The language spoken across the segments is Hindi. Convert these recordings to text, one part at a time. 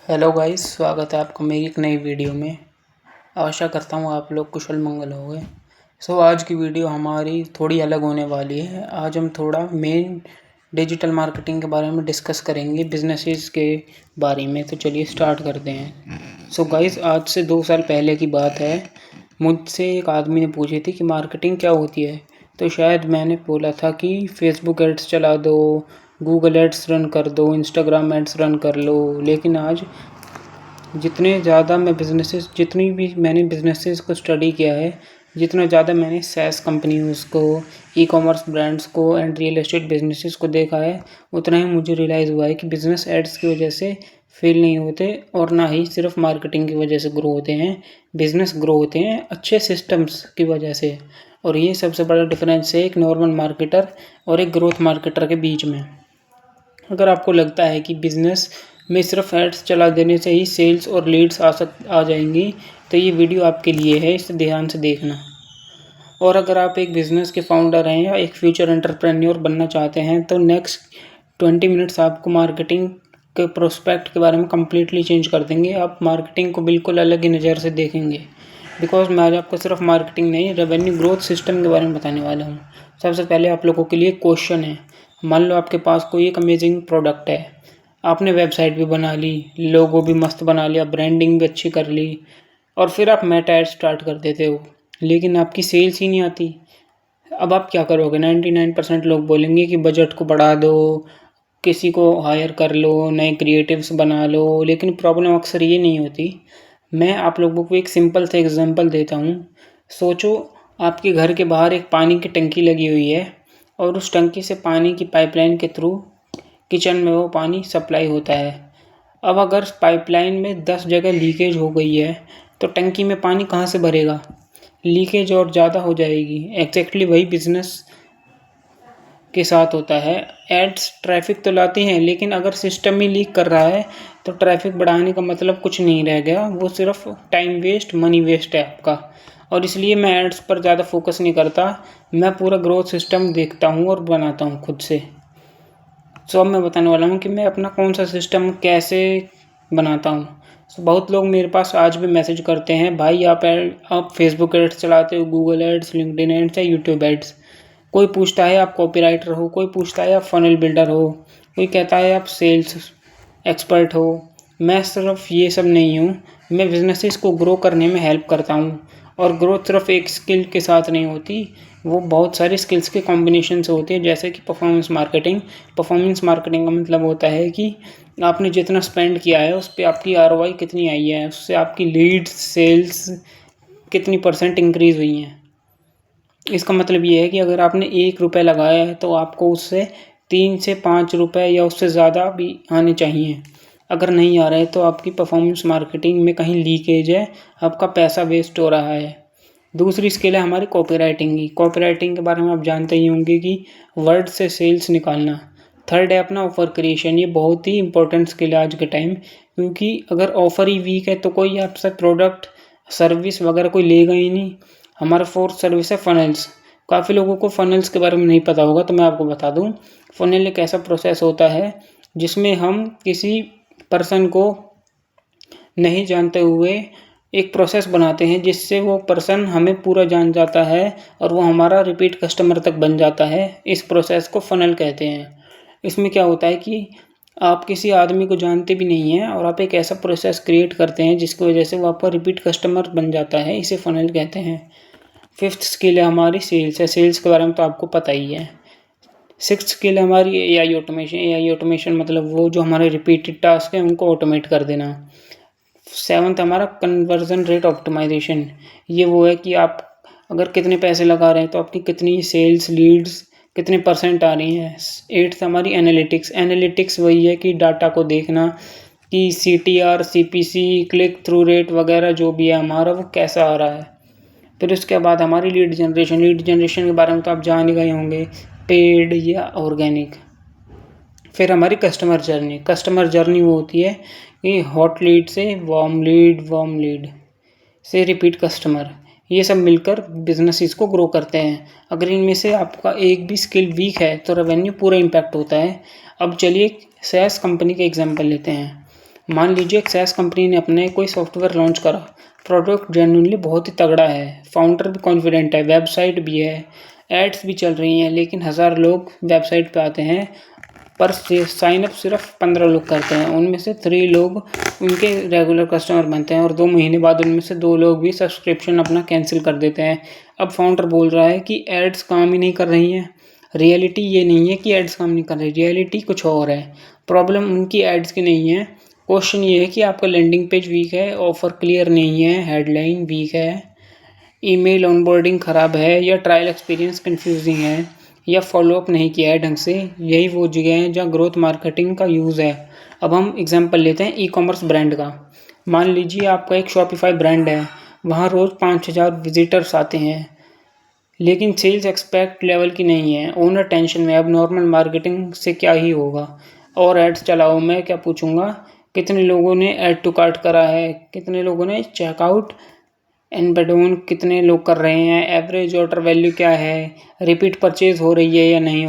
हेलो गाइस, स्वागत है आपका मेरी एक नई वीडियो में। आशा करता हूँ आप लोग कुशल मंगल होंगे। आज की वीडियो हमारी थोड़ी अलग होने वाली है। आज हम थोड़ा मेन डिजिटल मार्केटिंग के बारे में डिस्कस करेंगे, बिजनेसेस के बारे में। तो चलिए स्टार्ट करते हैं। गाइस, आज से 2 साल पहले की बात है। मुझसे एक आदमी ने पूछी थी कि मार्केटिंग क्या होती है। तो शायद मैंने बोला था कि फेसबुक एड्स चला दो, गूगल एड्स रन कर दो, इंस्टाग्राम एड्स रन कर लो। लेकिन आज जितनी भी मैंने बिजनेसेस को स्टडी किया है, जितना ज़्यादा मैंने सैस कंपनीज को, ई कॉमर्स ब्रांड्स को एंड रियल एस्टेट बिजनेसेस को देखा है, उतना ही मुझे रियलाइज़ हुआ है कि बिजनेस एड्स की वजह से फेल नहीं होते और ना ही सिर्फ मार्केटिंग की वजह से ग्रो होते हैं। बिजनेस ग्रो होते हैं अच्छे सिस्टम्स की वजह से। और ये सबसे बड़ा डिफरेंस है एक नॉर्मल मार्केटर और एक ग्रोथ मार्केटर के बीच में। अगर आपको लगता है कि बिज़नेस में सिर्फ एड्स चला देने से ही सेल्स और लीड्स आ जाएंगी, तो ये वीडियो आपके लिए है, इसे ध्यान से देखना। और अगर आप एक बिज़नेस के फाउंडर हैं या एक फ्यूचर एंटरप्रेन्योर बनना चाहते हैं, तो नेक्स्ट 20 मिनट्स आपको मार्केटिंग के प्रोस्पेक्ट के बारे में कम्प्लीटली चेंज कर देंगे। आप मार्केटिंग को बिल्कुल अलग ही नज़र से देखेंगे। बिकॉज मैं आज आपको सिर्फ मार्केटिंग नहीं, रेवेन्यू ग्रोथ सिस्टम के बारे में बताने वाला हूँ। सबसे पहले आप लोगों के लिए क्वेश्चन है। मान लो आपके पास कोई एक अमेजिंग प्रोडक्ट है, आपने वेबसाइट भी बना ली, लोगो भी मस्त बना लिया, ब्रांडिंग भी अच्छी कर ली, और फिर आप मेटा ऐड स्टार्ट कर देते हो, लेकिन आपकी सेल्स ही नहीं आती। अब आप क्या करोगे? 99% लोग बोलेंगे कि बजट को बढ़ा दो, किसी को हायर कर लो, नए क्रिएटिव्स बना लो। लेकिन प्रॉब्लम अक्सर ये नहीं होती। मैं आप लोगों को एक सिंपल सा एग्जांपल देता हूँ। सोचो, आपके घर के बाहर एक पानी की टंकी लगी हुई है और उस टंकी से पानी की पाइपलाइन के थ्रू किचन में वो पानी सप्लाई होता है। अब अगर पाइपलाइन में 10 जगह लीकेज हो गई है, तो टंकी में पानी कहाँ से भरेगा? लीकेज और ज़्यादा हो जाएगी। एग्जैक्टली वही बिजनेस के साथ होता है। एड्स ट्रैफिक तो लाती हैं, लेकिन अगर सिस्टम ही लीक कर रहा है तो ट्रैफिक बढ़ाने का मतलब कुछ नहीं रह गया। वो सिर्फ टाइम वेस्ट, मनी वेस्ट है आपका। और इसलिए मैं एड्स पर ज़्यादा फोकस नहीं करता। मैं पूरा ग्रोथ सिस्टम देखता हूँ और बनाता हूँ खुद से। अब मैं बताने वाला हूँ कि मैं अपना कौन सा सिस्टम कैसे बनाता हूँ। बहुत लोग मेरे पास आज भी मैसेज करते हैं, भाई आप फेसबुक एड्स चलाते हो, गूगल एड्स, लिंक्डइन एड्स या यूट्यूब एड्स। कोई पूछता है आप कॉपीराइटर हो, कोई पूछता है आप फनल बिल्डर हो, कोई कहता है आप सेल्स एक्सपर्ट हो। मैं सिर्फ ये सब नहीं हूँ। मैं बिजनेसेस को ग्रो करने में हेल्प करता हूँ। और ग्रोथ सिर्फ एक स्किल के साथ नहीं होती, वो बहुत सारी स्किल्स के कॉम्बिनेशन से होती है। जैसे कि परफॉर्मेंस मार्केटिंग का मतलब होता है कि आपने जितना स्पेंड किया है उस पर आपकी आरओआई कितनी आई है, उससे आपकी लीड्स, सेल्स कितनी % इंक्रीज़ हुई हैं। इसका मतलब ये है कि अगर आपने 1 रुपये लगाया है तो आपको उससे 3 से 5 रुपये या उससे ज़्यादा भी आने चाहिए। अगर नहीं आ रहे हैं तो आपकी परफॉर्मेंस मार्केटिंग में कहीं लीकेज है, आपका पैसा वेस्ट हो रहा है। दूसरी स्किल है हमारी कॉपीराइटिंग की। कॉपीराइटिंग के बारे में आप जानते ही होंगे कि वर्ड से सेल्स निकालना। थर्ड है अपना ऑफ़र क्रिएशन। ये बहुत ही इंपॉर्टेंट स्किल है आज के टाइम, क्योंकि अगर ऑफ़र ही वीक है तो कोई आपसे प्रोडक्ट, सर्विस वगैरह कोई लेगा ही नहीं। हमारा फोर्थ सर्विस है फनल्स। काफ़ी लोगों को फनल्स के बारे में नहीं पता होगा, तो मैं आपको बता दूं। फनल एक ऐसा प्रोसेस होता है जिसमें हम किसी पर्सन को नहीं जानते हुए एक प्रोसेस बनाते हैं, जिससे वो पर्सन हमें पूरा जान जाता है और वो हमारा रिपीट कस्टमर तक बन जाता है। इस प्रोसेस को फनल कहते हैं। इसमें क्या होता है कि आप किसी आदमी को जानते भी नहीं हैं और आप एक ऐसा प्रोसेस क्रिएट करते हैं जिसकी वजह से वो आपका रिपीट कस्टमर बन जाता है। इसे फनल कहते हैं। फिफ्थ स्किल है हमारी सेल्स है। सेल्स के बारे में तो आपको पता ही है। सिक्स्थ स्किल है हमारी एआई ऑटोमेशन। एआई ऑटोमेशन मतलब वो जो हमारे रिपीटेड टास्क हैं उनको ऑटोमेट कर देना। सेवन्थ हमारा कन्वर्जन रेट ऑप्टिमाइजेशन। ये वो है कि आप अगर कितने पैसे लगा रहे हैं तो आपकी कितनी सेल्स, लीड्स कितने % आ रही हैं। एट्थ हमारी एनालिटिक्स। एनालिटिक्स वही है कि डाटा को देखना कि CTR, CPC, click through rate वगैरह जो भी है हमारा, वो कैसा आ रहा है। फिर उसके बाद हमारी लीड जनरेशन। लीड जनरेशन के बारे में तो आप जान ही गए होंगे, पेड या ऑर्गेनिक। फिर हमारी कस्टमर जर्नी। कस्टमर जर्नी वो होती है कि हॉट लीड से वार्म लीड से रिपीट कस्टमर। ये सब मिलकर बिजनेस इसको ग्रो करते हैं। अगर इनमें से आपका एक भी स्किल वीक है तो रेवेन्यू पूरा इम्पैक्ट होता है। अब चलिए सैस कंपनी का एग्जांपल लेते हैं। मान लीजिए एक SaaS कंपनी ने अपने कोई सॉफ्टवेयर लॉन्च करा, प्रोडक्ट जेन्युइनली बहुत ही तगड़ा है, फाउंडर भी कॉन्फिडेंट है, वेबसाइट भी है, एड्स भी चल रही हैं, लेकिन 1000 लोग वेबसाइट पे आते हैं पर साइन अप सिर्फ 15 लोग करते हैं। उनमें से 3 लोग उनके रेगुलर कस्टमर बनते हैं और 2 महीने बाद उनमें से 2 लोग भी सब्सक्रिप्शन अपना कैंसिल कर देते हैं। अब फाउंडर बोल रहा है कि एड्स काम ही नहीं कर रही हैं। रियलिटी ये नहीं है कि एड्स काम नहीं कर रही, रियलिटी कुछ और है। प्रॉब्लम उनकी एड्स की नहीं है। क्वेश्चन ये है कि आपका लैंडिंग पेज वीक है, ऑफर क्लियर नहीं है, हेडलाइन वीक है, ईमेल ऑनबोर्डिंग ख़राब है, या ट्रायल एक्सपीरियंस कंफ्यूजिंग है, या फॉलोअप नहीं किया है ढंग से। यही वो जगह है जहाँ ग्रोथ मार्केटिंग का यूज़ है। अब हम एग्जांपल लेते हैं ई कॉमर्स ब्रांड का। मान लीजिए आपका एक शॉपिफाई ब्रांड है, वहाँ रोज़ 5,000 विजिटर्स आते हैं, लेकिन सेल्स एक्सपेक्ट लेवल की नहीं है। ओनर टेंशन में, अब नॉर्मल मार्केटिंग से क्या ही होगा। और एड्स चलाओ, मैं क्या पूछूंगा कितने लोगों ने ऐड टू कार्ट करा है, कितने लोगों ने चेकआउट एनबेडोन कितने लोग कर रहे हैं, एवरेज ऑर्डर वैल्यू क्या है, रिपीट परचेज हो रही है या नहीं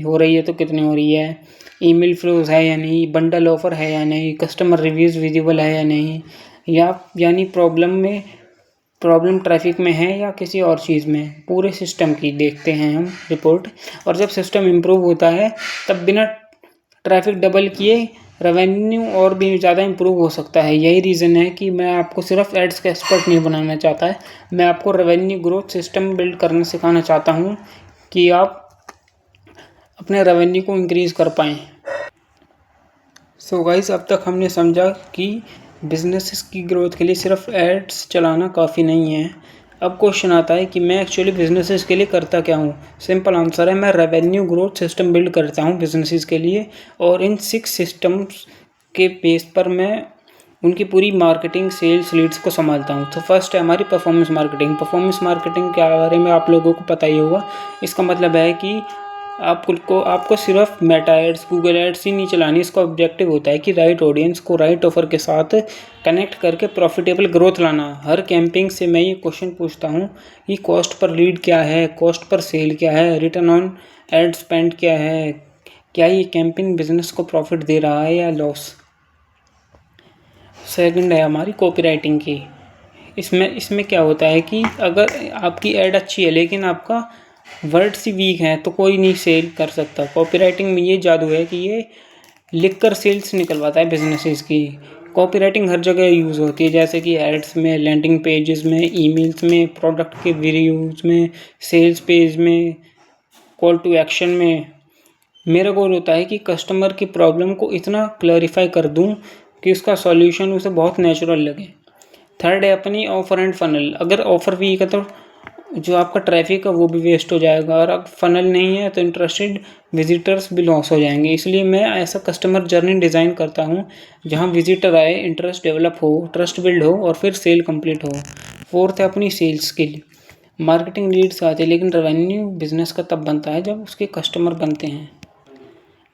हो रही है तो कितनी हो रही है, ईमेल फ्लोज है या नहीं, बंडल ऑफर है या नहीं, कस्टमर रिव्यूज़ विजिबल है या नहीं, या यानी प्रॉब्लम ट्रैफिक में है या किसी और चीज़ में। पूरे सिस्टम की देखते हैं हम रिपोर्ट। और जब सिस्टम इम्प्रूव होता है तब बिना ट्रैफिक डबल किए रेवेन्यू और भी ज़्यादा इम्प्रूव हो सकता है। यही रीज़न है कि मैं आपको सिर्फ एड्स का एक्सपर्ट नहीं बनाना चाहता है, मैं आपको रेवेन्यू ग्रोथ सिस्टम बिल्ड करना सिखाना चाहता हूँ कि आप अपने रेवेन्यू को इंक्रीज़ कर पाएँ। सो गाइस, अब तक हमने समझा कि बिजनेसेस की ग्रोथ के लिए सिर्फ एड्स चलाना काफ़ी नहीं है। अब क्वेश्चन आता है कि मैं एक्चुअली बिजनेसेस के लिए करता क्या हूँ। सिंपल आंसर है, मैं रेवेन्यू ग्रोथ सिस्टम बिल्ड करता हूँ बिजनेसेस के लिए, और इन 6 सिस्टम्स के बेस पर मैं उनकी पूरी मार्केटिंग सेल्स लीड्स को संभालता हूँ। तो फर्स्ट है हमारी परफॉर्मेंस मार्केटिंग। परफॉर्मेंस मार्केटिंग के बारे में आप लोगों को पता ही होगा। इसका मतलब है कि आपको सिर्फ मेटा एड्स, गूगल एड्स ही नहीं चलानी। इसका ऑब्जेक्टिव होता है कि राइट ऑडियंस को राइट ऑफर के साथ कनेक्ट करके प्रॉफिटेबल ग्रोथ लाना। हर कैंपेन से मैं ये क्वेश्चन पूछता हूँ कि कॉस्ट पर लीड क्या है, कॉस्ट पर सेल क्या है, रिटर्न ऑन एड स्पेंड क्या है, क्या ये कैंपेन बिजनेस को प्रॉफिट दे रहा है या लॉस। सेकंड है हमारी कॉपी राइटिंग की। इसमें क्या होता है कि अगर आपकी ऐड अच्छी है लेकिन आपका वर्ड्स ही वीक हैं तो कोई नहीं सेल कर सकता। कॉपीराइटिंग में ये जादू है कि ये लिखकर सेल्स निकलवाता है बिजनेसेस की। कॉपीराइटिंग हर जगह यूज़ होती है, जैसे कि एड्स में, लैंडिंग पेजेस में, ईमेल्स में, प्रोडक्ट के रिव्यूज़ में, सेल्स पेज में, कॉल टू एक्शन में। मेरा गोल होता है कि कस्टमर की प्रॉब्लम को इतना क्लैरिफाई कर दूं कि उसका सॉल्यूशन उसे बहुत नेचुरल लगे। थर्ड है अपनी ऑफर एंड फनल। अगर ऑफर वीक है तो जो आपका ट्रैफिक है वो भी वेस्ट हो जाएगा, और अब फनल नहीं है तो इंटरेस्टेड विजिटर्स भी लॉस हो जाएंगे। इसलिए मैं ऐसा कस्टमर जर्नी डिज़ाइन करता हूँ जहाँ विजिटर आए, इंटरेस्ट डेवलप हो, ट्रस्ट बिल्ड हो और फिर सेल कंप्लीट हो। फोर्थ है अपनी सेल्स स्किल। मार्केटिंग लीड्स आते हैं लेकिन रेवेन्यू बिजनेस का तब बनता है जब उसके कस्टमर बनते हैं।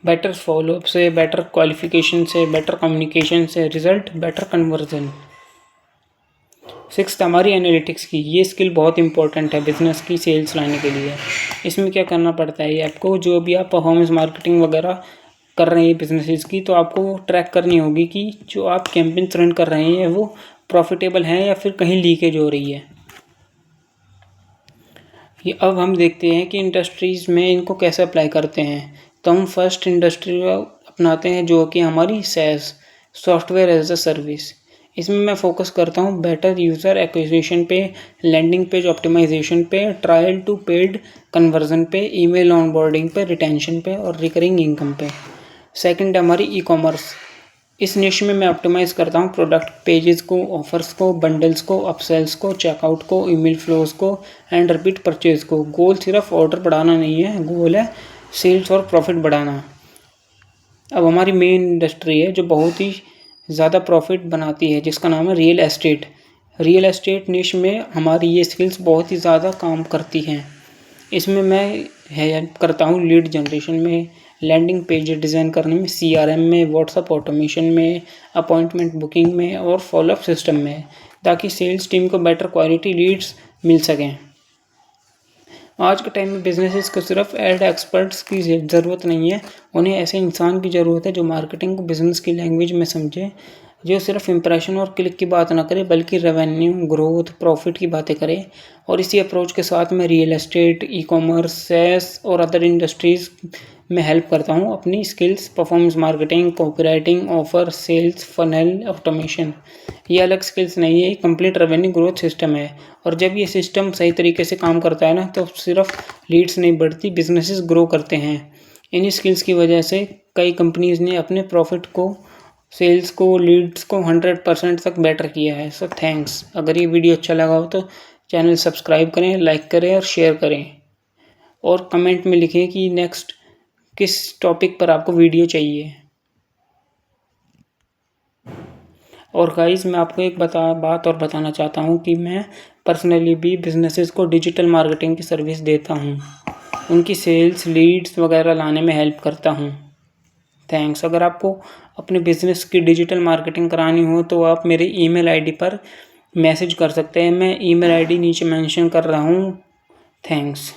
बेटर फॉलोअप से, बेटर क्वालिफिकेशन से, बेटर कम्युनिकेशन से रिजल्ट बेटर कन्वर्जन। सिक्स्थ हमारी एनालिटिक्स की। ये स्किल बहुत इंपॉर्टेंट है बिजनेस की सेल्स लाने के लिए। इसमें क्या करना पड़ता है, आपको जो भी आप परफॉर्मेंस मार्केटिंग वगैरह कर रहे हैं बिजनेसेस की, तो आपको ट्रैक करनी होगी कि जो आप कैंपेन्स रन कर रहे हैं वो प्रॉफिटेबल हैं या फिर कहीं लीकेज हो रही है। ये अब हम देखते हैं कि इंडस्ट्रीज़ में इनको कैसे अप्लाई करते हैं। तो हम फर्स्ट इंडस्ट्री अपनाते हैं जो कि हमारी SaaS, software as a service. इसमें मैं फोकस करता हूँ बेटर यूज़र एक्विजिशन पे, लैंडिंग पेज ऑप्टिमाइजेशन पे, ट्रायल टू पेड कन्वर्जन पे, ईमेल ऑनबोर्डिंग पे, रिटेंशन पे और रिकरिंग इनकम पे। सेकंड हमारी ई कॉमर्स। इस निश में मैं ऑप्टिमाइज़ करता हूँ प्रोडक्ट पेजेस को, ऑफर्स को, बंडल्स को, अपसेल्स को, चेकआउट को, ईमेल फ्लोज को एंड रिपीट परचेज को। गोल सिर्फ ऑर्डर बढ़ाना नहीं है, गोल है सेल्स और प्रॉफिट बढ़ाना। अब हमारी मेन इंडस्ट्री है जो बहुत ही ज़्यादा प्रॉफिट बनाती है, जिसका नाम है रियल एस्टेट। रियल एस्टेट निश में हमारी ये स्किल्स बहुत ही ज़्यादा काम करती हैं। इसमें मैं हेल्प करता हूँ लीड जनरेशन में, लैंडिंग पेज डिज़ाइन करने में, CRM में, व्हाट्सएप ऑटोमेशन में, अपॉइंटमेंट बुकिंग में और फॉलोअप सिस्टम में, ताकि सेल्स टीम को बेटर क्वालिटी लीड्स मिल सकें। आज के टाइम में बिजनेसेस को सिर्फ एड एक्सपर्ट्स की ज़रूरत नहीं है, उन्हें ऐसे इंसान की ज़रूरत है जो मार्केटिंग को बिजनेस की लैंग्वेज में समझे, जो सिर्फ इम्प्रेशन और क्लिक की बात ना करे बल्कि रेवेन्यू, ग्रोथ, प्रॉफिट की बातें करे। और इसी अप्रोच के साथ मैं real estate, e commerce, SaaS और अदर इंडस्ट्रीज में हेल्प करता हूँ। अपनी skills, performance marketing, copywriting, offer, sales, funnel, automation, ये अलग स्किल्स नहीं है, ये कंप्लीट रेवेन्यू ग्रोथ सिस्टम है। और जब ये सिस्टम सही तरीके से काम करता है ना, तो सिर्फ लीड्स नहीं बढ़ती, बिजनेसेस ग्रो करते हैं। इन्हीं स्किल्स की वजह से कई कंपनीज ने अपने प्रॉफिट को, सेल्स को, लीड्स को 100% तक बेटर किया है। So thanks. अगर ये वीडियो अच्छा लगा हो तो चैनल सब्सक्राइब करें, लाइक करें और शेयर करें। और कमेंट में लिखें कि नेक्स्ट किस टॉपिक पर आपको वीडियो चाहिए। और गाइस, मैं आपको एक बात और बताना चाहता हूँ कि मैं पर्सनली भी बिजनेसेस को डिजिटल मार्केटिंग की सर्विस देता हूँ। उनकी सेल्स, लीड्स वगैरह लाने में हेल्प करता हूँ। थैंक्स। अगर आपको अपने बिजनेस की डिजिटल मार्केटिंग करानी हो तो आप मेरे ईमेल आईडी पर मैसेज कर सकते हैं। मैं ईमेल आईडी नीचे मेंशन कर रहा हूँ। थैंक्स।